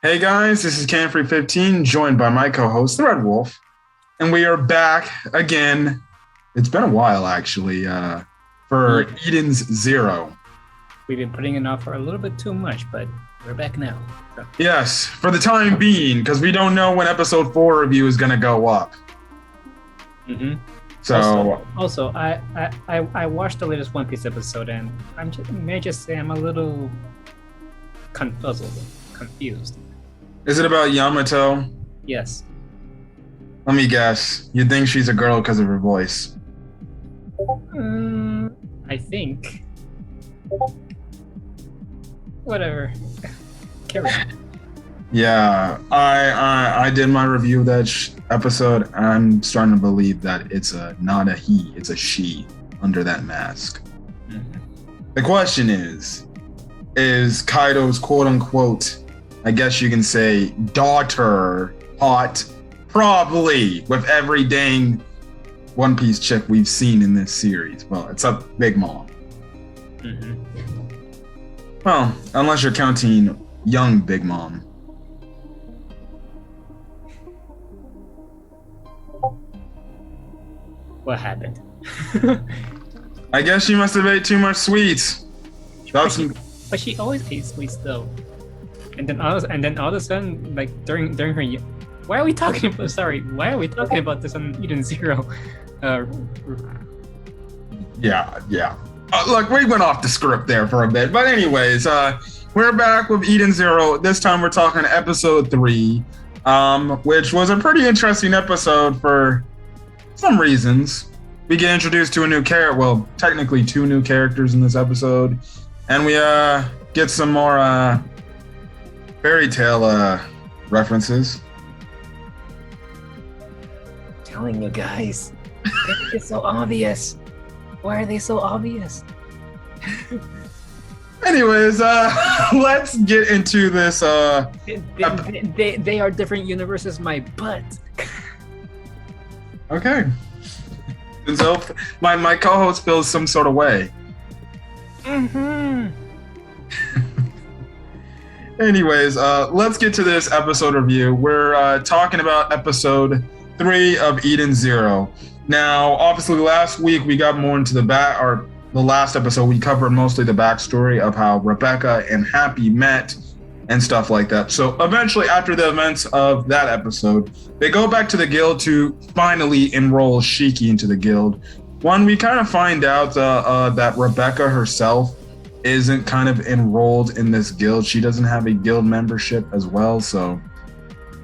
Hey guys, this is Canfrey15, joined by my co-host, the Red Wolf, and we are back again. It's been a while, actually, for Eden's Zero. We've been putting it off for a little bit too much, but we're back now. So. Yes, for the time being, because we don't know when episode 4 review is going to go up. Mm-hmm. So, also, I watched the latest One Piece episode, and may I just say I'm a little confused. Is it about Yamato? Yes. Let me guess. You think she's a girl because of her voice? I think. Whatever. Carry on. Yeah, I did my review of that episode. I'm starting to believe that it's not a he, it's a she under that mask. Mm-hmm. The question is Kaido's quote-unquote, I guess you can say, daughter hot? Probably, with every dang One Piece chick we've seen in this series. Well, it's a Big Mom. Mm-hmm. Well, unless you're counting young Big Mom. What happened? I guess she must have ate too much sweets. But she always ate sweets though. And then all of a sudden, like during her, why are we talking about this on Eden Zero? Yeah. Look, we went off the script there for a bit, but anyways, we're back with Eden Zero. This time we're talking episode 3, which was a pretty interesting episode for some reasons. We get introduced to a new character, well, technically 2 new characters in this episode, and we get some more fairy tale references. Telling you guys, it's so obvious. Why are they so obvious? Anyways, let's get into this. They are different universes, my butt. Okay. And so my co-host feels some sort of way. Mm-hmm. Anyways, let's get to this episode review. We're talking about episode 3 of Eden Zero. Now, obviously, last week we got more into the last episode we covered mostly the backstory of how Rebecca and Happy met and stuff like that. So eventually, after the events of that episode, they go back to the guild to finally enroll Shiki into the guild. We kind of find out that Rebecca herself isn't kind of enrolled in this guild. She doesn't have a guild membership as well. So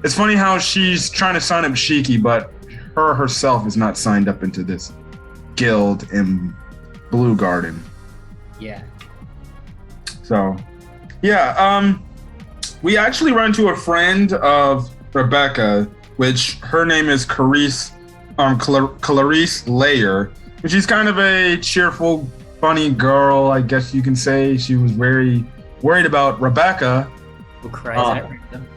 it's funny how she's trying to sign up Shiki, but her herself is not signed up into this guild in Blue Garden. Yeah. So, yeah, we actually run into a friend of Rebecca, which her name is Clarice Layer, which is kind of a cheerful, funny girl, I guess you can say. She was very worried about Rebecca. Who cries at random?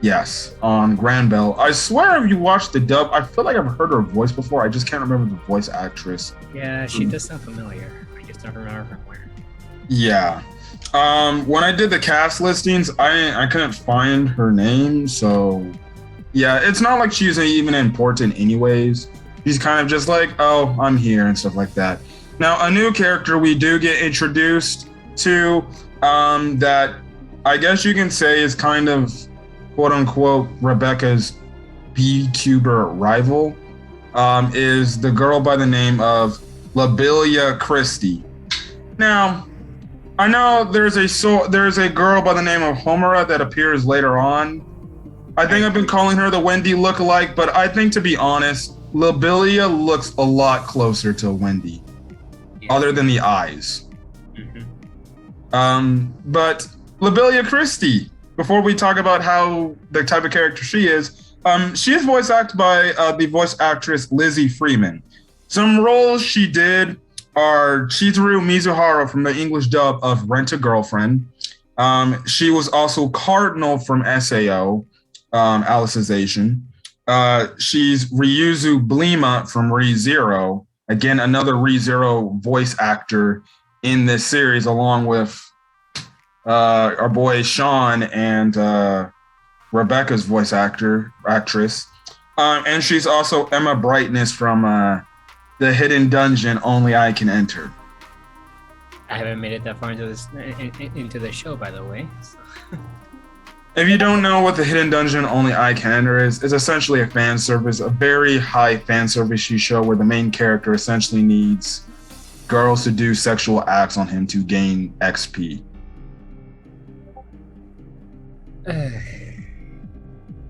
Yes, on Granbell. I swear if you watch the dub, I feel like I've heard her voice before. I just can't remember the voice actress. Yeah, she does sound familiar. I just don't remember from where. Yeah. When I did the cast listings, I couldn't find her name, so yeah, it's not like she's even important anyways. She's kind of just like, oh, I'm here and stuff like that. Now, a new character we do get introduced to that I guess you can say is kind of quote-unquote Rebecca's B-Cuber rival, is the girl by the name of Labilia Christie. Now, I know there's a girl by the name of Homura that appears later on. I think I've been calling her the Wendy lookalike, but I think, to be honest, Labilia looks a lot closer to Wendy, other than the eyes. Mm-hmm. But Labilia Christie, before we talk about how the type of character she is voice acted by the voice actress Lizzie Freeman. Some roles she did are Chizuru Mizuhara from the English dub of Rent-A-Girlfriend. She was also Cardinal from SAO, Alicization. She's Ryuzu Blima from ReZero. Again, another ReZero voice actor in this series, along with our boy Sean and Rebecca's actress. And she's also Emma Brightness from The Hidden Dungeon Only I Can Enter. I haven't made it that far into the show, by the way. So. If you don't know what The Hidden Dungeon Only I Can Enter is, it's essentially a fan service, a very high fan service show where the main character essentially needs girls to do sexual acts on him to gain XP.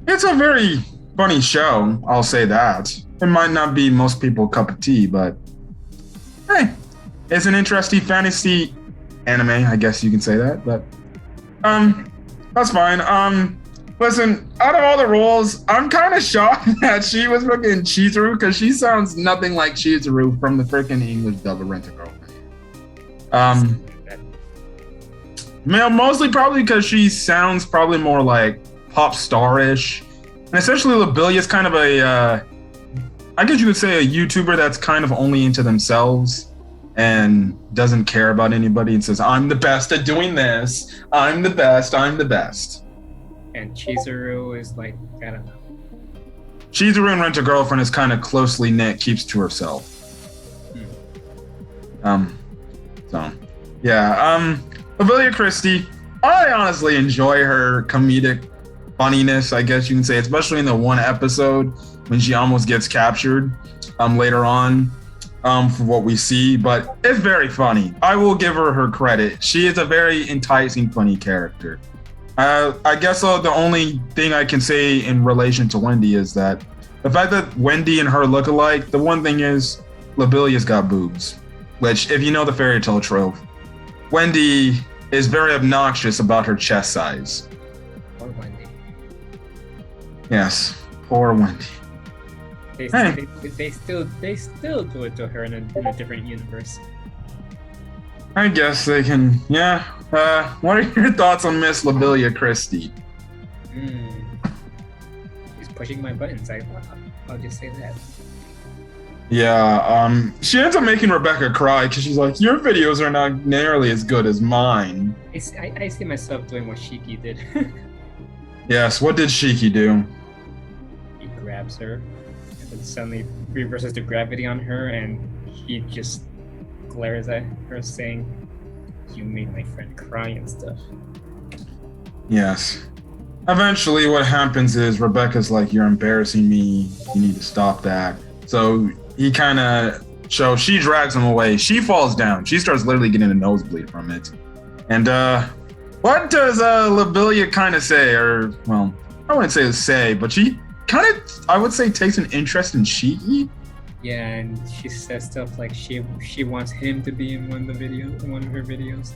It's a very funny show, I'll say that. It might not be most people's cup of tea, but hey, it's an interesting fantasy anime, I guess you can say that, but that's fine. Listen, out of all the roles, I'm kind of shocked that she was fucking Chizuru because she sounds nothing like Chizuru from the freaking English dub of Rent-A-Girlfriend. Mostly probably because she sounds probably more like pop star-ish. And essentially Labilia is kind of a, I guess you could say a YouTuber that's kind of only into themselves and doesn't care about anybody and says, I'm the best at doing this. I'm the best. And Chizuru is like, I don't know. Chizuru and Rent-A-Girlfriend is kind of closely knit, keeps to herself. Labilia Christie, I honestly enjoy her comedic funniness, I guess you can say, especially in the one episode when she almost gets captured later on. For what we see, but it's very funny. I will give her credit. She is a very enticing, funny character. I guess the only thing I can say in relation to Wendy is that the fact that Wendy and her look alike, the one thing is Labilia's got boobs, which if you know the fairy tale trope, Wendy is very obnoxious about her chest size. Poor Wendy. Yes, poor Wendy. They still do it to her in a different universe. I guess they can. Yeah. What are your thoughts on Miss Labilia Christie? She's pushing my buttons. I'll just say that. Yeah. She ends up making Rebecca cry because she's like, "Your videos are not nearly as good as mine." I see myself doing what Shiki did. Yes. What did Shiki do? He grabs her. And suddenly reverses the gravity on her, and he just glares at her saying, "You made my friend cry and stuff." Yes. Eventually what happens is Rebecca's like, "You're embarrassing me. You need to stop that." So he kind of she drags him away. She falls down. She starts literally getting a nosebleed from it. And what does Labilia kind of say? Or, well, I wouldn't say, but she kind of, I would say, takes an interest in Shiki. Yeah, and she says stuff like she wants him to be in one of her videos.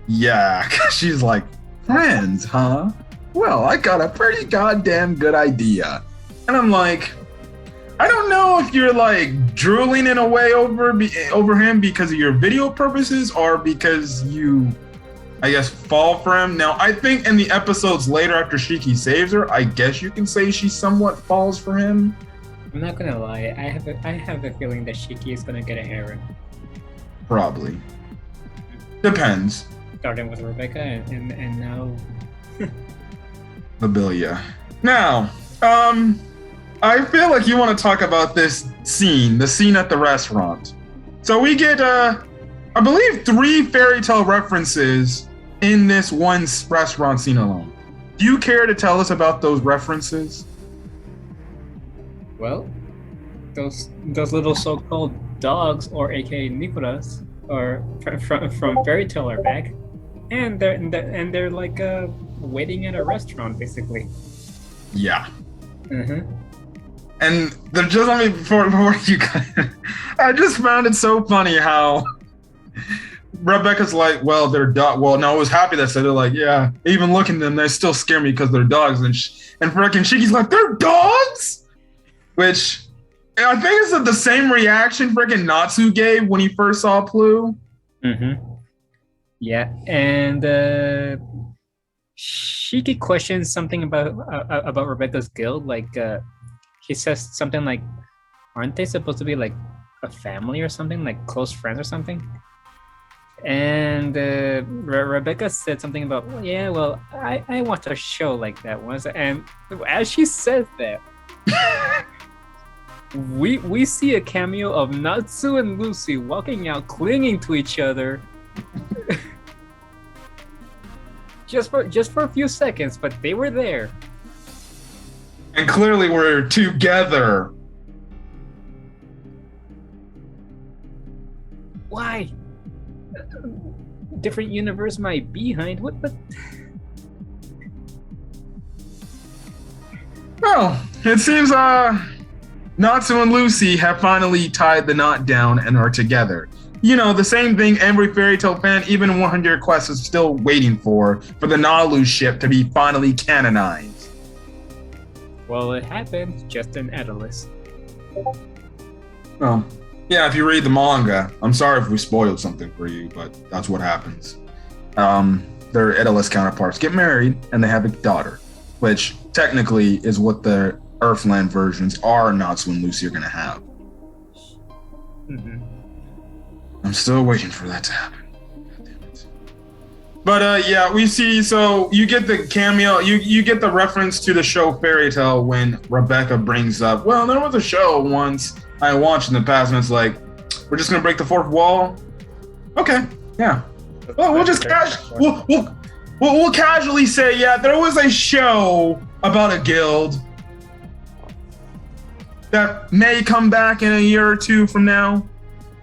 Yeah, she's like, friends, huh? Well, I got a pretty goddamn good idea. And I'm like, I don't know if you're like drooling in a way over him because of your video purposes or because you, I guess, fall for him. Now, I think in the episodes later after Shiki saves her, I guess you can say she somewhat falls for him. I'm not gonna lie, I have a feeling that Shiki is gonna get a harem. Probably. Depends. Starting with Rebecca and now Labilia. Now, I feel like you want to talk about this scene, the scene at the restaurant. So we get, I believe, 3 fairy tale references in this one restaurant scene alone. Do you care to tell us about those references? Well, those little so-called dogs, or aka Nicolas, are from Fairy Tale are back, and they're like waiting at a restaurant basically. Yeah. Mm-hmm. And they're just, I mean, before you I just found it so funny how Rebecca's like, well, they're dog. Well, no, I was happy that said they're like, yeah, even looking at them, they still scare me because they're dogs. And freaking Shiki's like, they're dogs? Which I think is the same reaction freaking Natsu gave when he first saw Plu. Mm-hmm. Yeah, and Shiki questions something about Rebecca's guild. Like, he says something like, "Aren't they supposed to be like a family or something, like close friends or something?" And Rebecca said something about, well, yeah, well, I watched a show like that once. And as she says that, we see a cameo of Natsu and Lucy walking out, clinging to each other. just for a few seconds, but they were there. And clearly we're together. Why? Different universe might be behind. What? Well, it seems Natsu and Lucy have finally tied the knot down and are together. You know, the same thing every fairy tale fan, even 100 Quest, is still waiting for the Nalu ship to be finally canonized. Well, it happened just in Edelus. Well, yeah, if you read the manga, I'm sorry if we spoiled something for you, but that's what happens. Their Edelus counterparts get married and they have a daughter, which technically is what the Earthland versions are Natsu and Lucy are going to have. Mm-hmm. I'm still waiting for that to happen. God damn it. But yeah, we see, so you get the cameo, you get the reference to the show Fairy Tale when Rebecca brings up, well, there was a show once I watched in the past, and it's like, we're just gonna break the fourth wall? Okay, yeah. Well, we'll just we'll casually say, yeah, there was a show about a guild that may come back in a year or two from now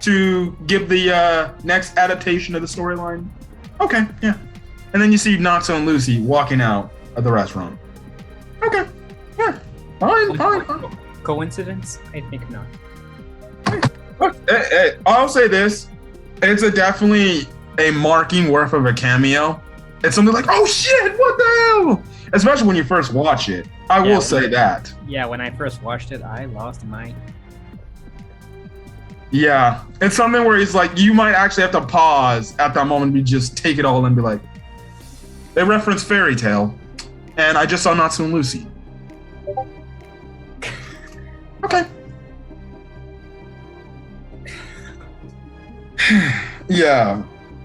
to give the next adaptation of the storyline. Okay, yeah. And then you see Natsu and Lucy walking out of the restaurant. Okay, yeah. Fine. Coincidence? I think not. Look, I'll say this. It's definitely a marking worth of a cameo. It's something like, oh shit, what the hell? Especially when you first watch it. I will say that. Yeah, when I first watched it, I lost my... Yeah, it's something where he's like, you might actually have to pause at that moment and just take it all and be like, they reference Fairy Tale, and I just saw Natsu and Lucy. Okay. Yeah.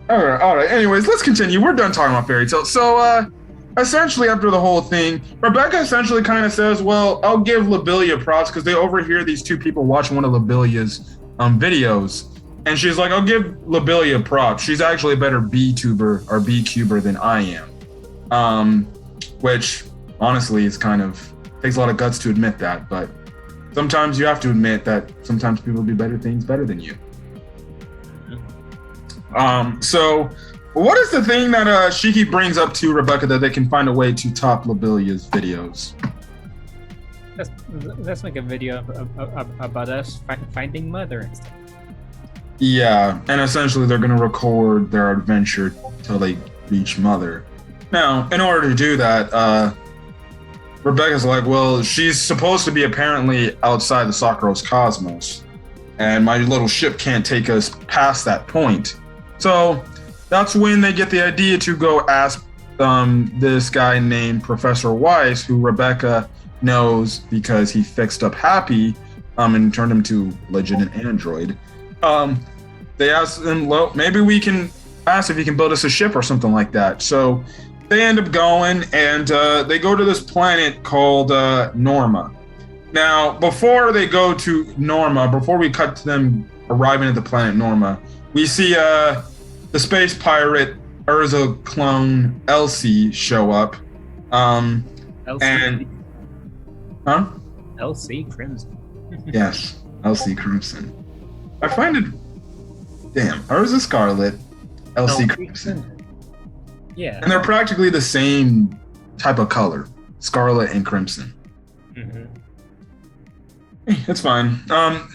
All right. Anyways, let's continue. We're done talking about Fairy Tale. So, essentially, after the whole thing, Rebecca essentially kind of says, well, I'll give Labilia props because they overhear these two people watching one of Labilia's videos. And she's like, I'll give Labilia props. She's actually a better B-tuber or B-cuber than I am. Which, honestly, is kind of, takes a lot of guts to admit that. But sometimes you have to admit that sometimes people do better things better than you. So what is the thing that Shiki brings up to Rebecca that they can find a way to top Labilia's videos? That's like a video about us finding Mother and stuff. Yeah, and essentially they're going to record their adventure till they reach Mother. Now, in order to do that, Rebecca's like, well, she's supposed to be apparently outside the Sakura's cosmos, and my little ship can't take us past that point. So that's when they get the idea to go ask this guy named Proffesor Weisz, who Rebecca knows because he fixed up Happy and turned him to legit an android. They asked him, well, maybe we can ask if he can build us a ship or something like that. So they end up going and they go to this planet called Norma. Now, before they go to Norma, before we cut to them arriving at the planet Norma, we see the space pirate Urza clone Elsie show up. Elsie. And huh? Elsie Crimson. Yes, Elsie Crimson. I find it. Damn, Urza Scarlet, Elsie Crimson. Yeah. And they're practically the same type of color, scarlet and crimson. Mm-hmm. It's fine.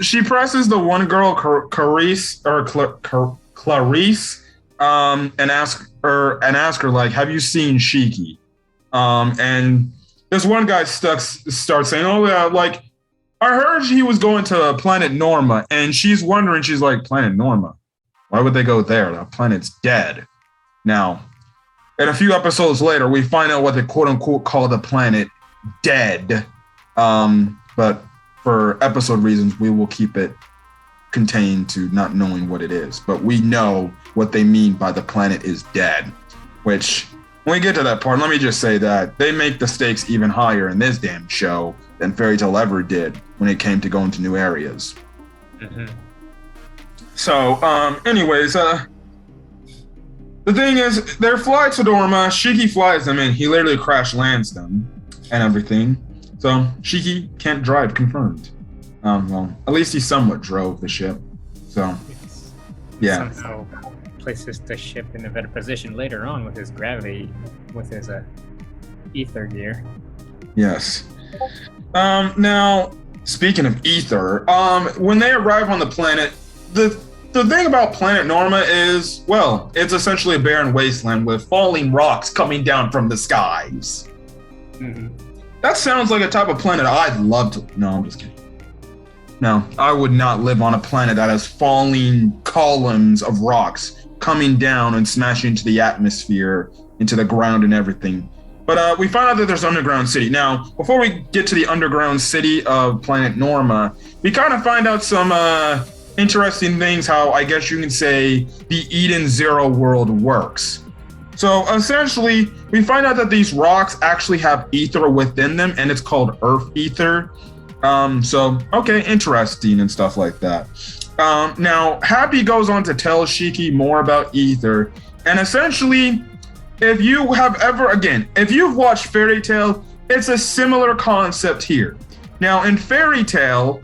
She presses the one girl, Clarice, and ask her like, "Have you seen Shiki?" And this one guy starts saying, "Oh yeah, like I heard he was going to planet Norma," and she's wondering. She's like, "Planet Norma? Why would they go there? The planet's dead." Now, and a few episodes later, we find out what they quote unquote call the planet dead. But for episode reasons, we will keep it contained to not knowing what it is. But we know what they mean by the planet is dead, which when we get to that part, let me just say that they make the stakes even higher in this damn show than Fairy Tale ever did when it came to going to new areas. Mm-hmm. So, anyways, the thing is, their flight to Norma, Shiki flies them in. He literally crash lands them and everything. So, Shiki can't drive, confirmed. Well, at least he somewhat drove the ship. So, yeah. Somehow places the ship in a better position later on with his gravity, with his ether gear. Yes. Now, speaking of ether, when they arrive on the planet, the thing about planet Norma is, well, it's essentially a barren wasteland with falling rocks coming down from the skies. Mm-hmm. That sounds like a type of planet I'd love to. No, I'm just kidding. No, I would not live on a planet that has falling columns of rocks coming down and smashing into the atmosphere, into the ground and everything. But we find out that there's an underground city. Now, before we get to the underground city of planet Norma, we kind of find out some interesting things, how I guess you can say the Eden Zero world works. So essentially, we find out that these rocks actually have ether within them, and it's called Earth Ether. So, okay, interesting and stuff like that. Now, Happy goes on to tell Shiki more about ether, and essentially, if you have ever, again, if you've watched Fairy Tale, it's a similar concept here. Now, in Fairy Tale,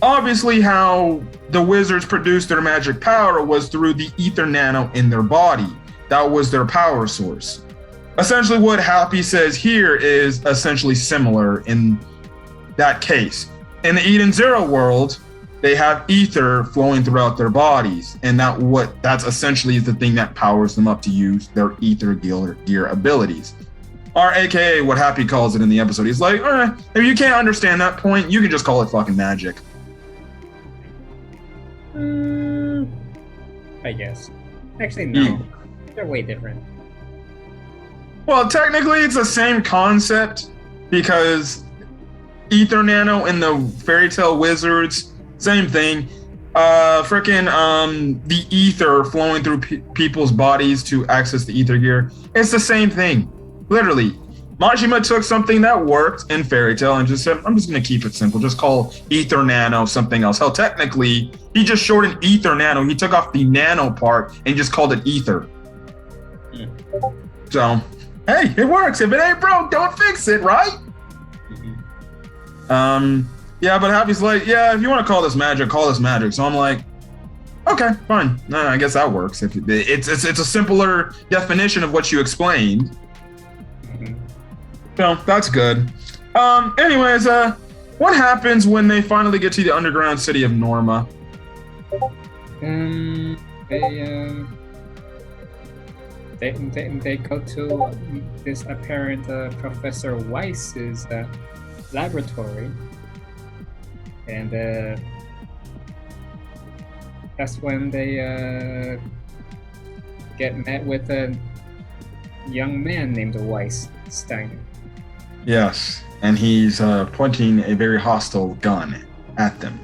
obviously how the wizards produced their magic power was through the ether nano in their body. That was their power source. Essentially, what Happy says here is essentially similar in that case. In the Eden Zero world, they have ether flowing throughout their bodies, and that's essentially the thing that powers them up to use their ether gear abilities. Or AKA what Happy calls it in the episode. He's like, all right, if you can't understand that point, you can just call it fucking magic. I guess. Actually, no. They're way different. Well, technically, it's the same concept because ether nano in the Fairy Tale Wizards, same thing. The ether flowing through people's bodies to access the ether gear. It's the same thing, literally. Majima took something that worked in Fairy Tale and just said, I'm just going to keep it simple. Just call ether nano something else. Hell, technically, he just shortened ether nano. He took off the nano part and just called it ether. So, hey, it works. If it ain't broke, don't fix it, right? Yeah, but Happy's like, yeah, if you want to call this magic, call this magic. So I'm like, okay, fine. No, I guess that works. If it's a simpler definition of what you explained. So that's good. Anyways, what happens when they finally get to the underground city of Norma? They go to this apparent Professor Weisz's laboratory, and that's when they get met with a young man named Weisz Stenier. Yes, and he's pointing a very hostile gun at them.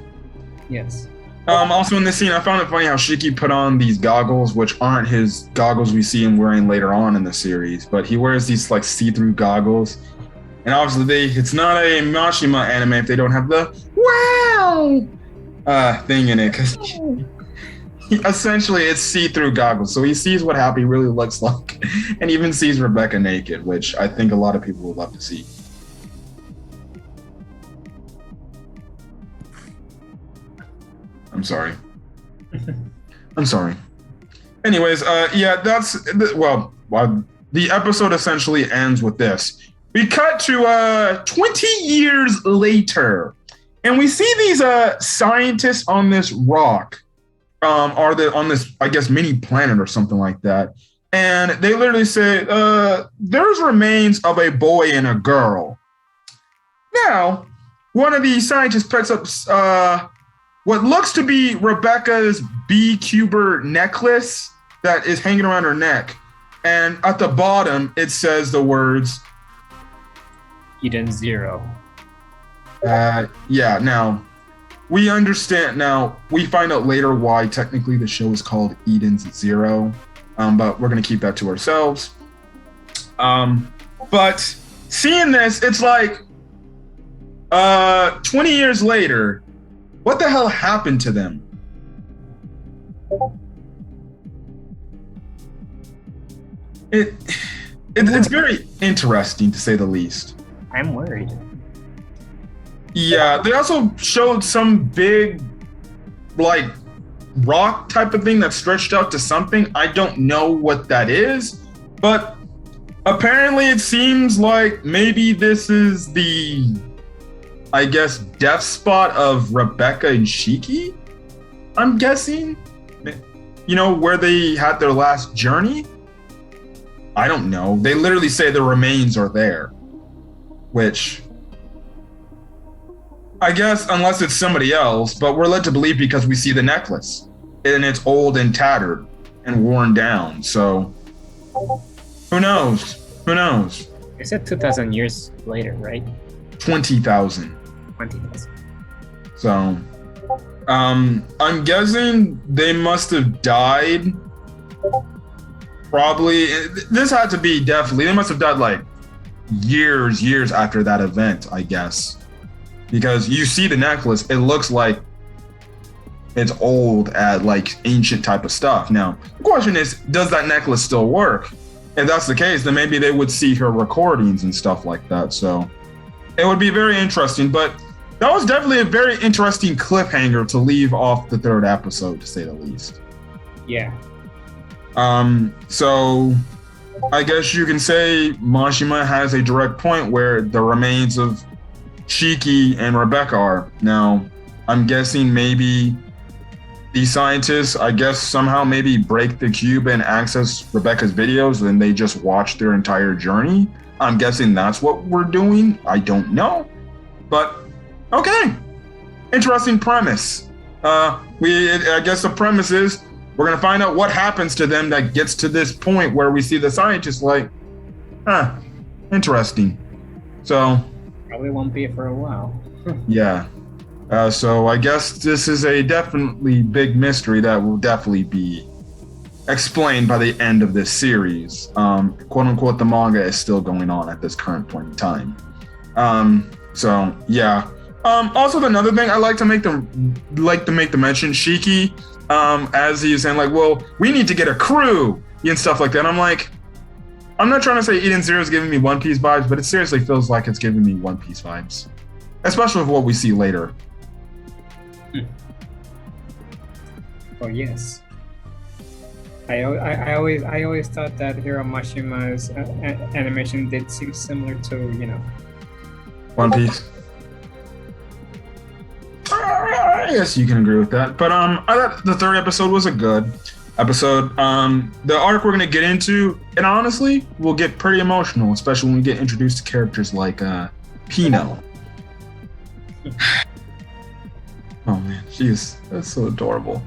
Yes. Also in this scene, I found it funny how Shiki put on these goggles, which aren't his goggles we see him wearing later on in the series, but he wears these like see-through goggles. And obviously, it's not a Mashima anime if they don't have the wow thing in it, because essentially it's see-through goggles. So he sees what Happy really looks like, and even sees Rebecca naked, which I think a lot of people would love to see. I'm sorry. I'm sorry. Anyways, yeah, the episode essentially ends with this. We cut to 20 years later, and we see these scientists on this rock, on this, I guess, mini planet or something like that. And they literally say, there's remains of a boy and a girl. Now, one of these scientists picks up what looks to be Rebecca's B-Cuber necklace that is hanging around her neck. And at the bottom, it says the words Eden Zero. Yeah, now, we understand now. We find out later why technically the show is called Eden's Zero, but we're gonna keep that to ourselves. But seeing this, it's like 20 years later, what the hell happened to them? It's very interesting, to say the least. I'm worried. Yeah, they also showed some big, like, rock type of thing that stretched out to something. I don't know what that is, but apparently it seems like maybe this is the, I guess, death spot of Rebecca and Shiki, I'm guessing. You know, where they had their last journey? I don't know. They literally say the remains are there, which I guess unless it's somebody else, but we're led to believe because we see the necklace and it's old and tattered and worn down. So who knows? Who knows? They said 2,000 years later, right? 20,000. 20,000. So I'm guessing they must have died. Probably. This had to be definitely. They must have died like years after that event, I guess. Because you see the necklace, it looks like it's old at like ancient type of stuff. Now, the question is, does that necklace still work? If that's the case, then maybe they would see her recordings and stuff like that. So it would be very interesting. But that was definitely a very interesting cliffhanger to leave off the third episode, to say the least. Yeah. So I guess you can say Mashima has a direct point where the remains of Shiki and Rebecca are. Now, I'm guessing maybe these scientists, I guess somehow maybe break the cube and access Rebecca's videos and they just watch their entire journey. I'm guessing that's what we're doing. I don't know. But okay. Interesting premise. I guess the premise is we're gonna find out what happens to them that gets to this point where we see the scientists like, interesting. So probably won't be for a while. Yeah. So I guess this is a definitely big mystery that will definitely be explained by the end of this series. Quote unquote, the manga is still going on at this current point in time. So yeah. Also another thing I like to make the mention, Shiki, as he's saying like, well, we need to get a crew and stuff like that. I'm like, I'm not trying to say Eden Zero is giving me One Piece vibes, but it seriously feels like it's giving me One Piece vibes, especially with what we see later. Oh yes. I always thought that Hiro Mashima's animation did seem similar to, you know, One Piece. I guess you can agree with that. But I thought the third episode was a good episode. The arc we're gonna get into, and honestly, we'll get pretty emotional, especially when we get introduced to characters like Pino. Oh man, that's so adorable.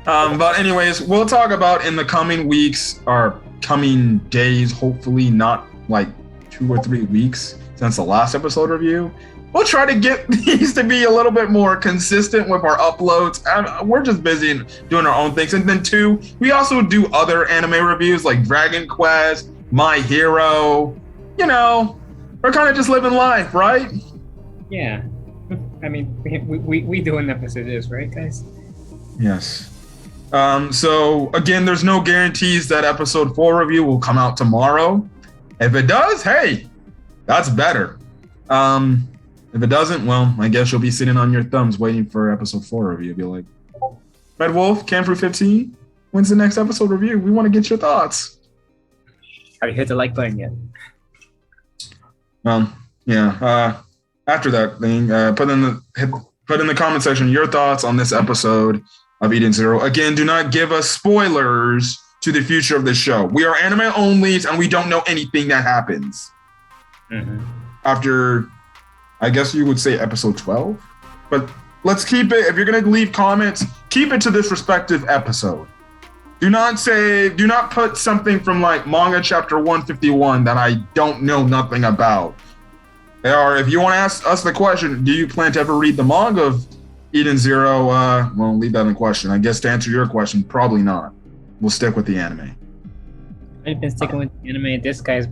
But anyways, we'll talk about in the coming weeks or coming days, hopefully not like 2 or 3 weeks since the last episode review. We'll try to get these to be a little bit more consistent with our uploads. We're just busy and doing our own things. And then 2, we also do other anime reviews like Dragon Quest, My Hero. You know, we're kind of just living life, right? Yeah. I mean, we do an episode is, right, guys? Yes. So again, there's no guarantees that episode 4 review will come out tomorrow. If it does, hey, that's better. If it doesn't, well, I guess you'll be sitting on your thumbs waiting for episode 4 review. Be like, Red Wolf, Camfru 15, when's the next episode review? We want to get your thoughts. Have you hit the like button yet? Yeah. After that thing, put in the comment section your thoughts on this episode of Eden Zero. Again, do not give us spoilers to the future of this show. We are anime onlys, and we don't know anything that happens. Mm-hmm. After, I guess you would say episode 12, but let's keep it. If you're gonna leave comments, keep it to this respective episode. Do not put something from like manga chapter 151 that I don't know nothing about. Or if you want to ask us the question, do you plan to ever read the manga of Eden Zero, well, leave that in question. I guess to answer your question, probably not. We'll stick with the anime. I've been sticking with the anime. This guy's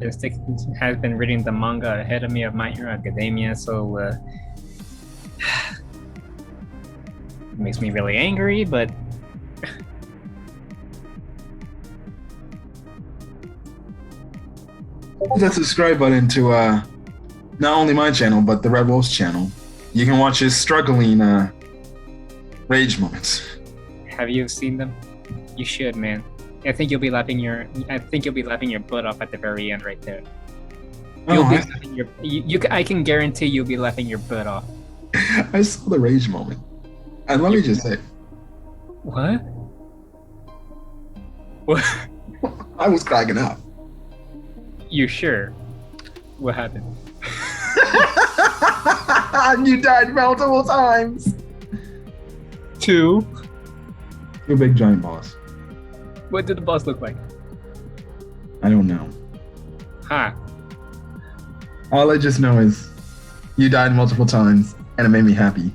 has been reading the manga ahead of me of My Hero Academia, so it makes me really angry, but Hit that subscribe button to not only my channel, but the Red Wolf's channel. You can watch his struggling rage moments. have you seen them? You should, man. I think you'll be laughing your butt off at the very end right there. You'll be laughing your I can guarantee you'll be laughing your butt off. I saw the rage moment. And let me just say, What? What? I was cracking up. You sure? What happened? You died multiple times. 2. You big giant boss. What did the boss look like? I don't know. Huh. All I just know is you died multiple times, and it made me happy.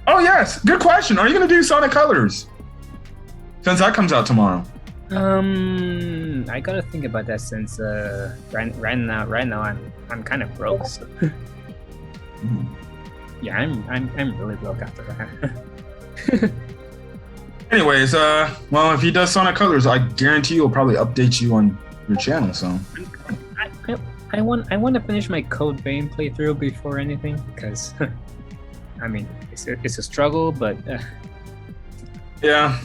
Oh yes, good question. Are you gonna do Sonic Colors? Since that comes out tomorrow. I gotta think about that since right now I'm kind of broke. So. Yeah, I'm really broke after that. Anyways, well, if he does Sonic Colors, I guarantee he'll probably update you on your channel. So I want to finish my Code Vein playthrough before anything, because I mean it's a struggle, but yeah.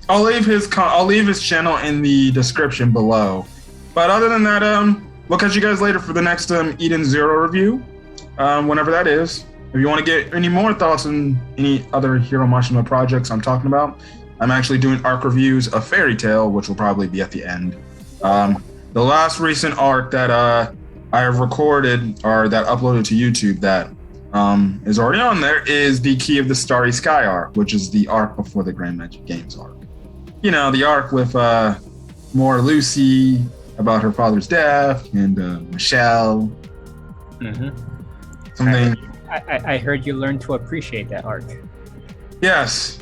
I'll leave his channel in the description below. But other than that, we'll catch you guys later for the next Eden Zero review, whenever that is. If you want to get any more thoughts on any other Hiro Mashima projects I'm talking about, I'm actually doing arc reviews of Fairy Tail, which will probably be at the end. The last recent arc that I have recorded or that uploaded to YouTube that is already on there is the Key of the Starry Sky arc, which is the arc before the Grand Magic Games arc. You know, the arc with more Lucy about her father's death and Michelle. Mm-hmm. Something. I heard you learned to appreciate that arc. Yes,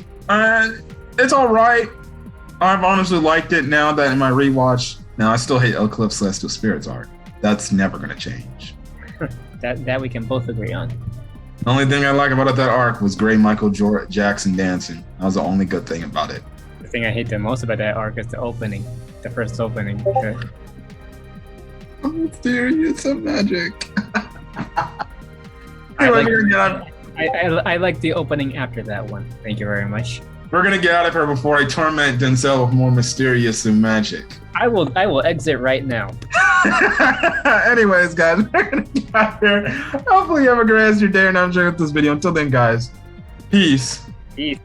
it's all right. I've honestly liked it now that in my rewatch. Now I still hate Eclipse Celestial Spirits arc. That's never gonna change. that we can both agree on. The only thing I like about that arc was Gray Michael Jackson dancing. That was the only good thing about it. The thing I hate the most about that arc is the opening, the first opening. Oh, mysterious of magic. I like the opening after that one. Thank you very much. We're gonna get out of here before I torment Denzel with more mysterious and magic. I will exit right now. Anyways, guys, we're gonna get out of here. Hopefully you have a great rest of your day and I'm enjoying this video. Until then, guys, peace. Peace.